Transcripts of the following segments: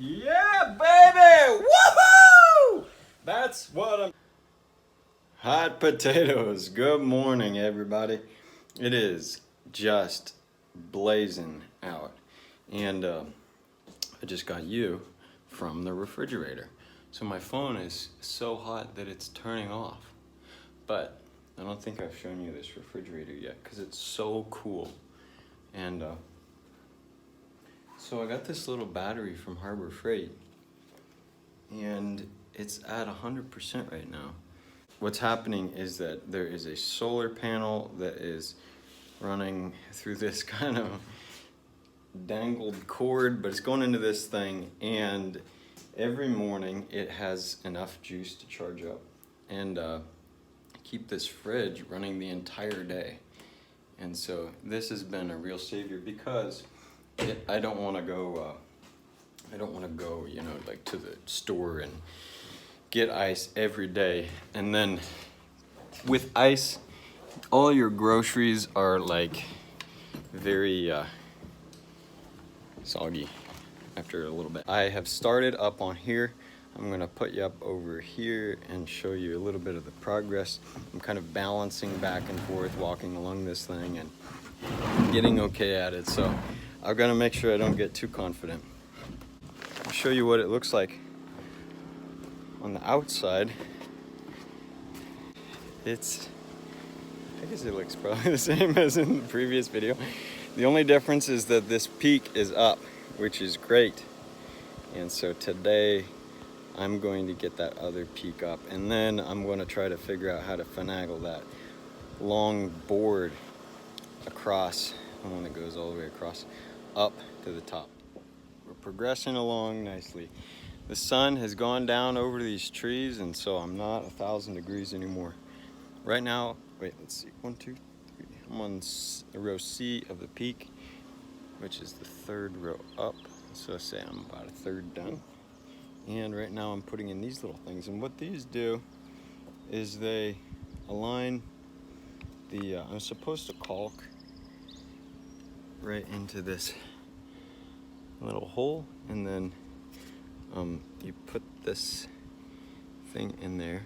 Yeah, baby! Woohoo! That's what I'm. Hot potatoes. Good morning, everybody. It is just blazing out. And I just got you from the refrigerator. So my phone is so hot that it's turning off. But I don't think I've shown you this refrigerator yet because it's so cool. And so I got this little battery from Harbor Freight, and it's at 100% right now. What's happening is that there is a solar panel that is running through this kind of dangled cord, but it's going into this thing, and every morning it has enough juice to charge up and keep this fridge running the entire day. And so this has been a real savior because I don't want to go, you know, like to the store and get ice every day. And then with ice, all your groceries are like very soggy after a little bit. I have started up on here. I'm gonna put you up over here and show you a little bit of the progress. I'm kind of balancing back and forth, walking along this thing and getting okay at it. So I'm gonna make sure I don't get too confident. I'll show you what it looks like on the outside. I guess it looks probably the same as in the previous video. The only difference is that this peak is up, which is great. And so today I'm going to get that other peak up, and then I'm going to try to figure out how to finagle that long board across, the one that goes all the way across, up to the top. We're progressing along nicely. The sun has gone down over these trees, and so I'm not 1,000 degrees anymore. Right now, wait, let's see, 1, 2, 3. I'm on row C of the peak, which is the third row up. So say I'm about a third done. And right now I'm putting in these little things. And what these do is they align the, I'm supposed to caulk right into this little hole, and then you put this thing in there.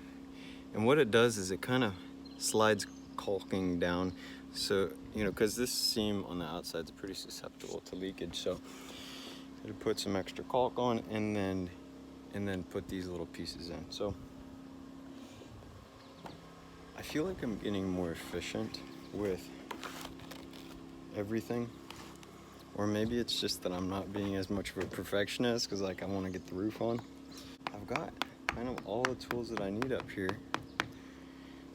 And what it does is it kind of slides caulking down. So, you know, because this seam on the outside is pretty susceptible to leakage. So to put some extra caulk on and then put these little pieces in. So I feel like I'm getting more efficient with everything, or maybe it's just that I'm not being as much of a perfectionist because like I want to get the roof on. I've got kind of all the tools that I need up here.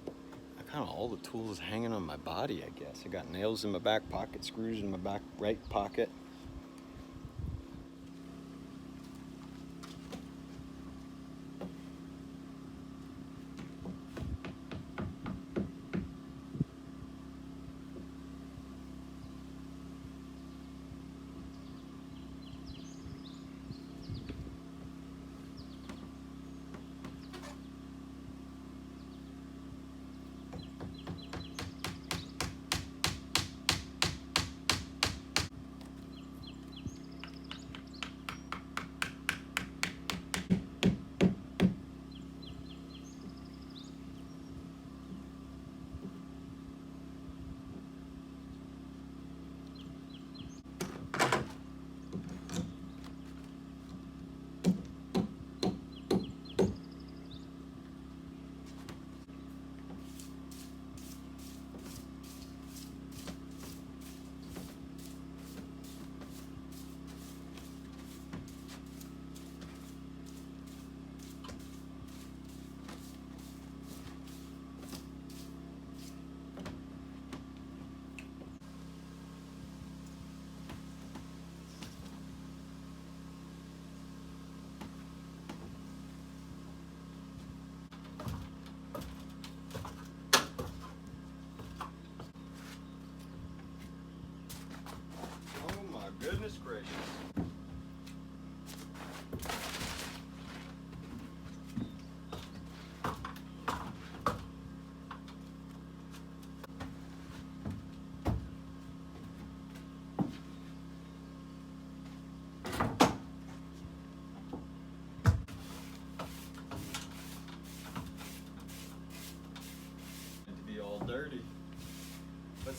I kind of all the tools hanging on my body, I guess. I got nails in my back pocket, screws in my back right pocket.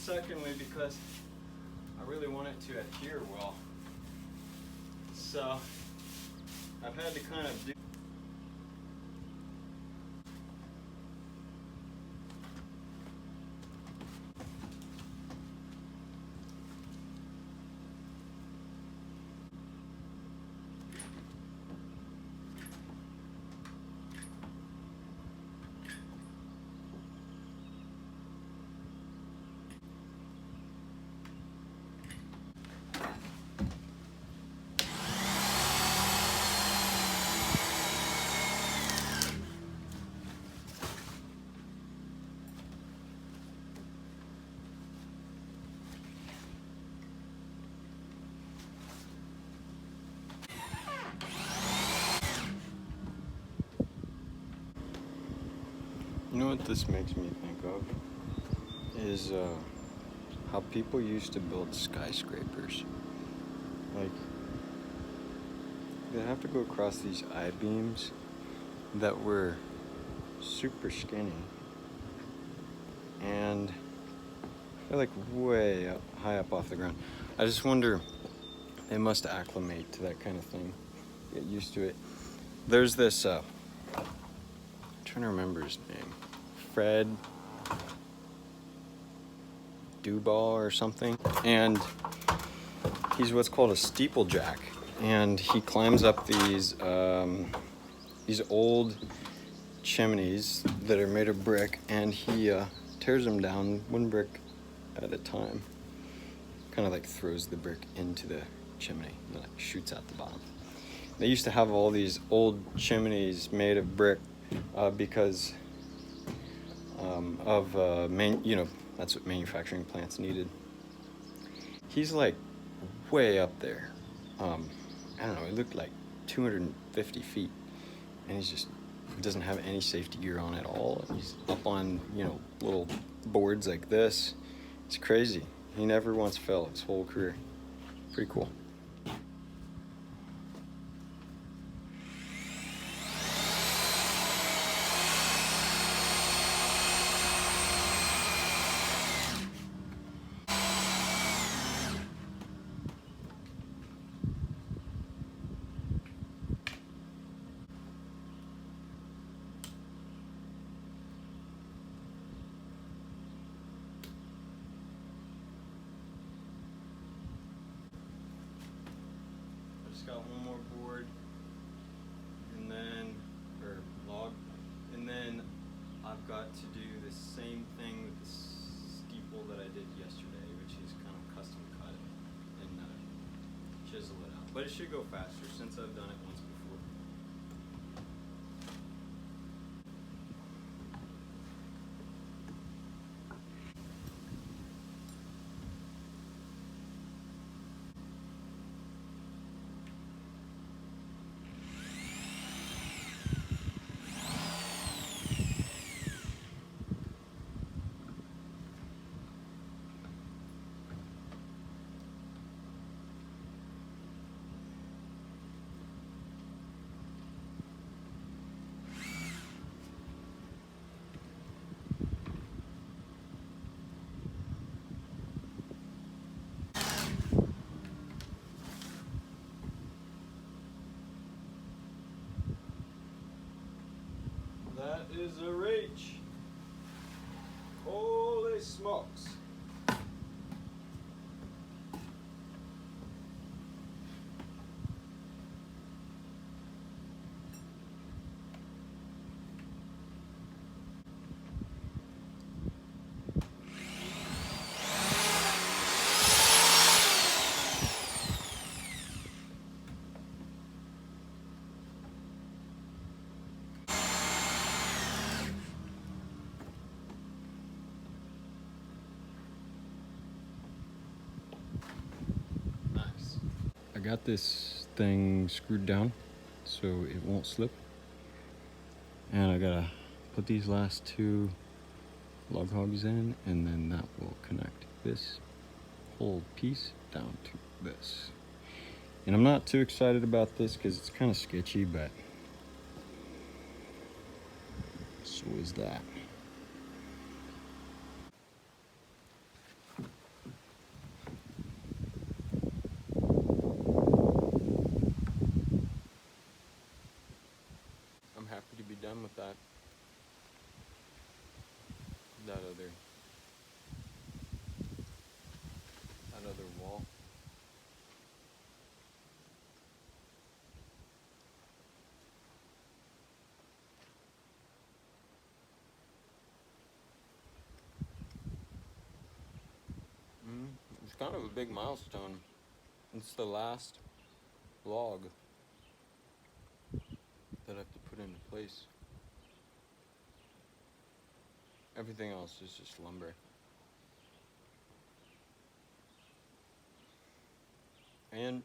secondly, because I really want it to adhere well. So I've had to kind of do. You know what this makes me think of is how people used to build skyscrapers. Like, they have to go across these I-beams that were super skinny, and they're like way up, high up off the ground. I just wonder, they must acclimate to that kind of thing, get used to it. There's this, I'm trying to remember his name, Fred Duball or something, and he's what's called a steeplejack, and he climbs up these old chimneys that are made of brick, and he tears them down one brick at a time. Kind of like throws the brick into the chimney and like shoots out the bottom. They used to have all these old chimneys made of brick because that's what manufacturing plants needed. He's like way up there. I don't know, it looked like 250 feet, and he doesn't have any safety gear on at all. He's up on, little boards like this. It's crazy. He never once fell his whole career. Pretty cool. Got one more board, and then, or log, and then I've got to do the same thing with the steeple that I did yesterday, which is kind of custom cut it and chisel it out. But it should go faster since I've done it once before. That is a reach. Holy smokes. I got this thing screwed down so it won't slip, and I gotta put these last two lug hogs in, and then that will connect this whole piece down to this. And I'm not too excited about this because it's kind of sketchy, but so is that. kind of a big milestone. It's the last log that I have to put into place. Everything else is just lumber. And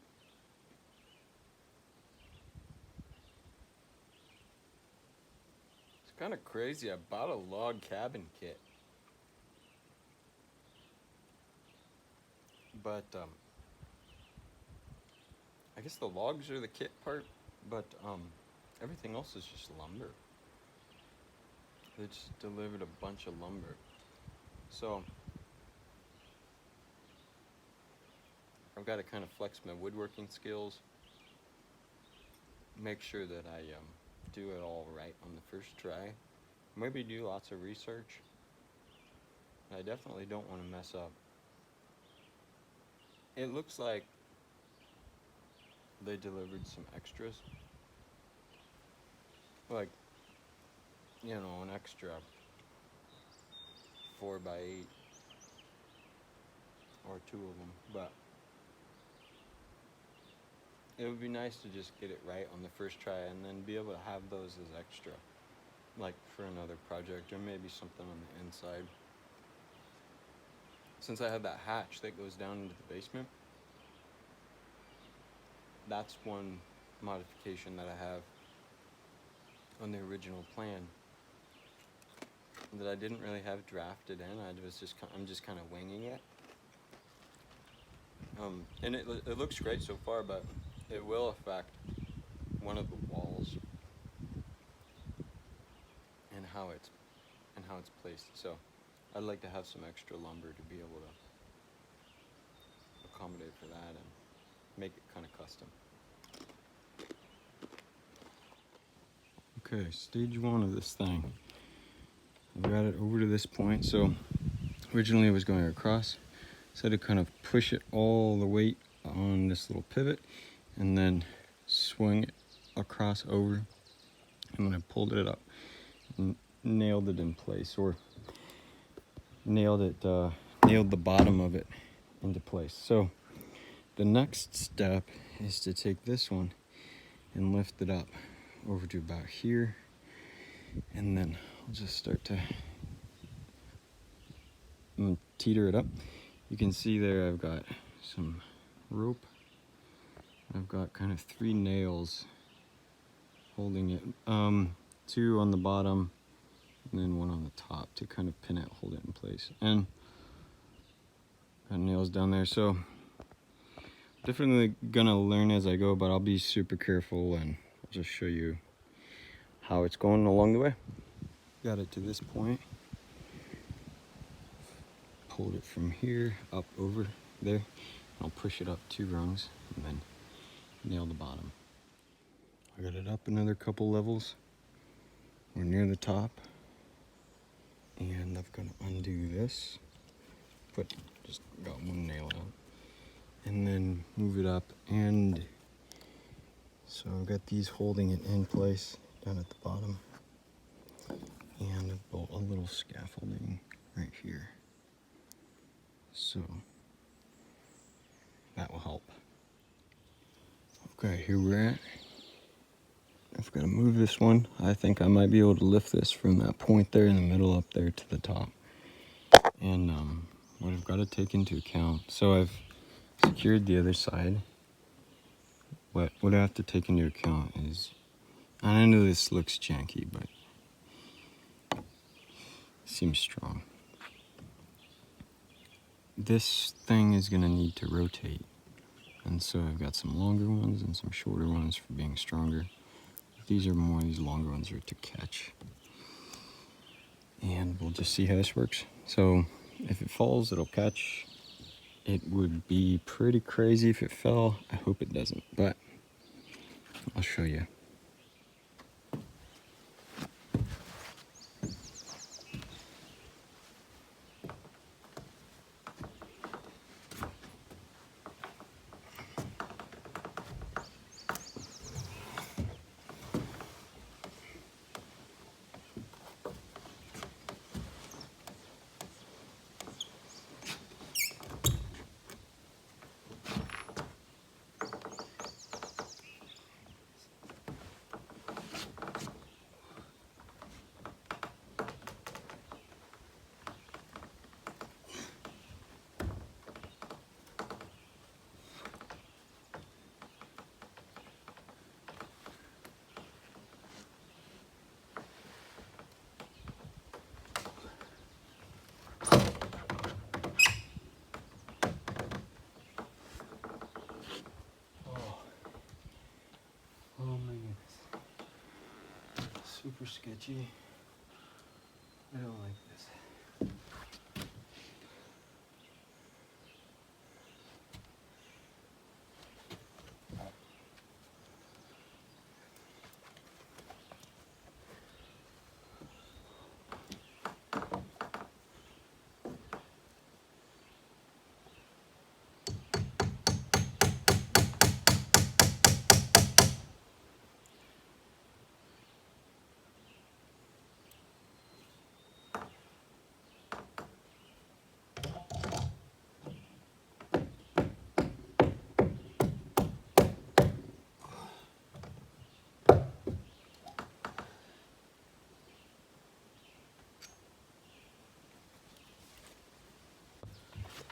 it's kind of crazy. I bought a log cabin kit. But I guess the logs are the kit part, but everything else is just lumber. They just delivered a bunch of lumber. So I've got to kind of flex my woodworking skills, make sure that I do it all right on the first try. Maybe do lots of research. I definitely don't want to mess up. It looks like they delivered some extras. Like, you know, an extra 4x8 or 2 of them, but it would be nice to just get it right on the first try and then be able to have those as extra, like for another project or maybe something on the inside. Since I have that hatch that goes down into the basement, that's one modification that I have on the original plan that I didn't really have drafted in. I'm just kind of winging it. And it looks great so far, but it will affect one of the walls and how it's placed. So I'd like to have some extra lumber to be able to accommodate for that and make it kind of custom. Okay, stage 1 of this thing. I got it over to this point. So originally it was going across, so I had to kind of push it all the weight on this little pivot and then swing it across over, and then I pulled it up and nailed it in place, or nailed the bottom of it into place. So the next step is to take this one and lift it up over to about here, and then I'll just start to teeter it up. You can see there I've got some rope. I've got kind of 3 nails holding it, 2 on the bottom and then 1 on the top to kind of pin it, hold it in place, and got nails down there. So definitely gonna learn as I go, but I'll be super careful and I'll just show you how it's going along the way. Got it to this point, pulled it from here up over there. I'll push it up 2 rungs and then nail the bottom. I got it up another couple levels. We're near the top, and I'm gonna undo this, just got 1 nail out, and then move it up. And so I've got these holding it in place down at the bottom, and I've built a little scaffolding right here, so that will help. Okay, here we're at. I've got to move this one. I think I might be able to lift this from that point there in the middle up there to the top. And what I've got to take into account, so I've secured the other side. What I have to take into account is, and I know this looks janky, but it seems strong. This thing is going to need to rotate. And so I've got some longer ones and some shorter ones for being stronger. These longer ones are to catch. And we'll just see how this works. So if it falls, it'll catch. It would be pretty crazy if it fell. I hope it doesn't, but I'll show you. super sketchy. I don't like this.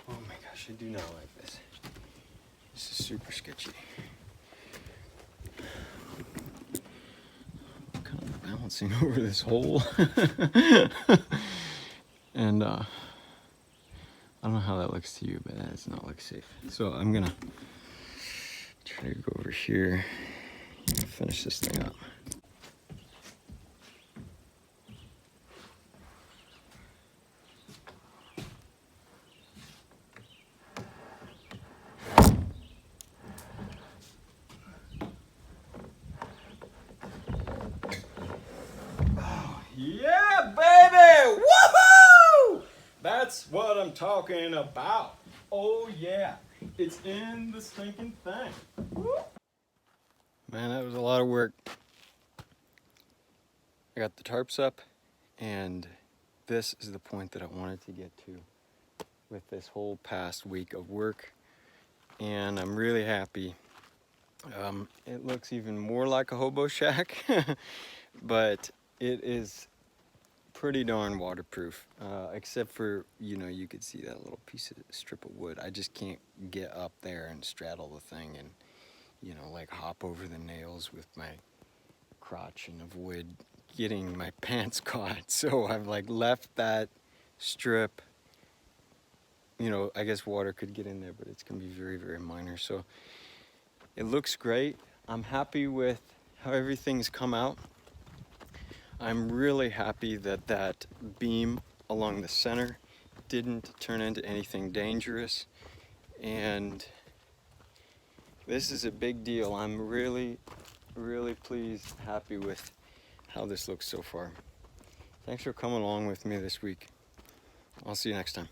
Oh my gosh, I do not like this. This is super sketchy. I'm kind of balancing over this hole. And I don't know how that looks to you, but that does not look safe. So I'm gonna try to go over here and finish this thing up. Yeah, baby! Woohoo! That's what I'm talking about. Oh yeah, it's in the stinking thing. Woo. Man, that was a lot of work. I got the tarps up, and this is the point that I wanted to get to with this whole past week of work, and I'm really happy. It looks even more like a hobo shack, but it is pretty darn waterproof, except for, you could see that little piece of strip of wood. I just can't get up there and straddle the thing and, like hop over the nails with my crotch and avoid getting my pants caught. So I've like left that strip. I guess water could get in there, but it's gonna be very, very minor. So it looks great. I'm happy with how everything's come out. I'm really happy that that beam along the center didn't turn into anything dangerous, and this is a big deal. I'm really, really pleased, happy with how this looks so far. Thanks for coming along with me this week. I'll see you next time.